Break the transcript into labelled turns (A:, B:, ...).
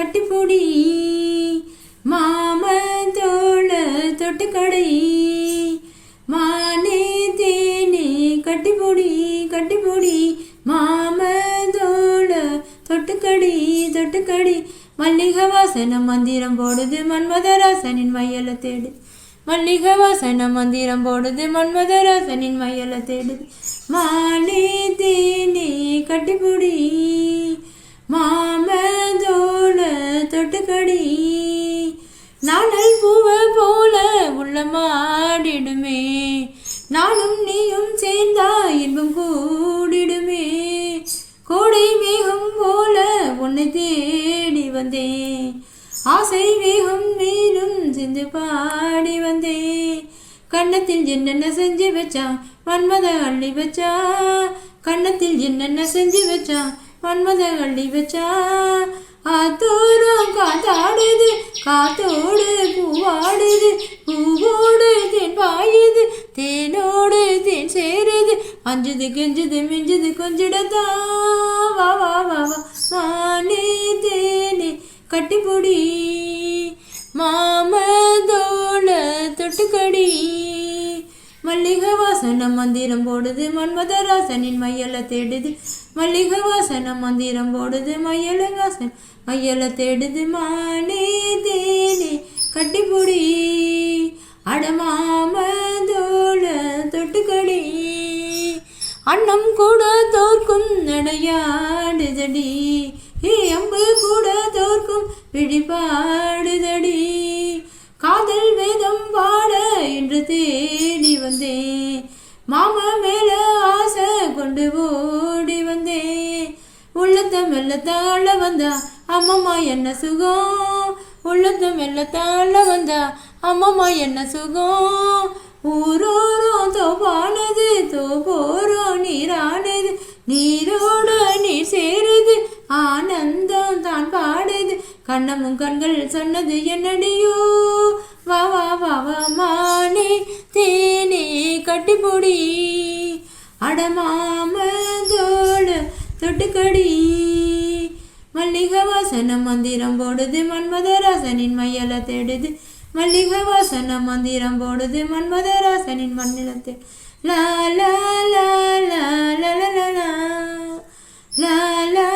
A: கட்டிப்பொடி மாமத்தோள தொட்டுக்கடை மானே தேனே கட்டிப்பொடி கட்டிப்பொடி மாமத்தோள தொட்டுக்கடி தொட்டுக்கடி மல்லிகை வாசனம் மந்திரம் போடுது மன்மதராசனின் மையல தேடு மல்லிகை வாசனம் மந்திரம் போடுது மன்மதராசனின் மையல தேடுது மானே தேனே கட்டிப்பொடி மாமதோள தொட்டுக்கடி நானல் பூவை போல உள்ளமாடிடுமே நானும் நீயும் சேர்ந்தா இன்பம் கூடிடுமே கோடை மேகம் போல உன்னை தேடி வந்தேன் ஆசை வேகம் மேலும் சிந்து பாடி வந்தேன் கண்ணத்தில் என்னென்ன செஞ்சு வச்சான் மன்மத அள்ளி வச்சா கண்ணத்தில் என்னென்ன செஞ்சு வச்சான் மன்மத அள்ளி வச்சா ஆத்தோரம் காத்தாடுது காத்தோடு பூவாடுது பூவோடு தேன் பாயுது தேனோடு தேன் சேருது அஞ்சுது கெஞ்சுது மிஞ்சுது கொஞ்சிடத்தா வா வா வா வா மானே தேனே கட்டிப்பொடி மாமதோள தொட்டுக்கடி மல்லிகை வாசனம் மந்திரம் போடுது மன்மதராசனின் மையல தேடுது மல்லிகை வாசனம் மந்திரம் போடுது மையல தேடுது மானே தேனே கட்டிப்பொடி அடமாமதோள தொட்டுக்கடி அன்னம் கூட தோற்கும் நடையாடுதடி அம்பு கூட தோற்கும் பிடிபாடுதடி காதல் வேதம் பாட என்று தேடி வந்தேன் மாமா மேல ஆசை கொண்டு ஓடி வந்தேன் உள்ளத்த மெல்லத்தாழ வந்தா அம்மம்மா என்ன சுகம் உள்ளத்த மெல்லத்தாழ வந்தா அம்மம்மா என்ன சுகம் ஊரோரம் தோப்பானது தோப்போரம் நீரானது நீரோடு நீர் சேருது ஆனந்தம் தான் பாடுது கண்ணமும் கண்கள் சொன்னது என்னடியோ வா வா வா வா மானே தேனே கட்டிப்பொடி அடமாமதோள தொட்டுக்கடி மல்லிகை வாசனம் மந்திரம் போடுது மன்மதராசனின் மையல தேடுது மல்லிகை வாசனம் மந்திரம் போடுது மன்மதராசனின் மண்ணிலத்தே லா லா லா லா லா லா லா லா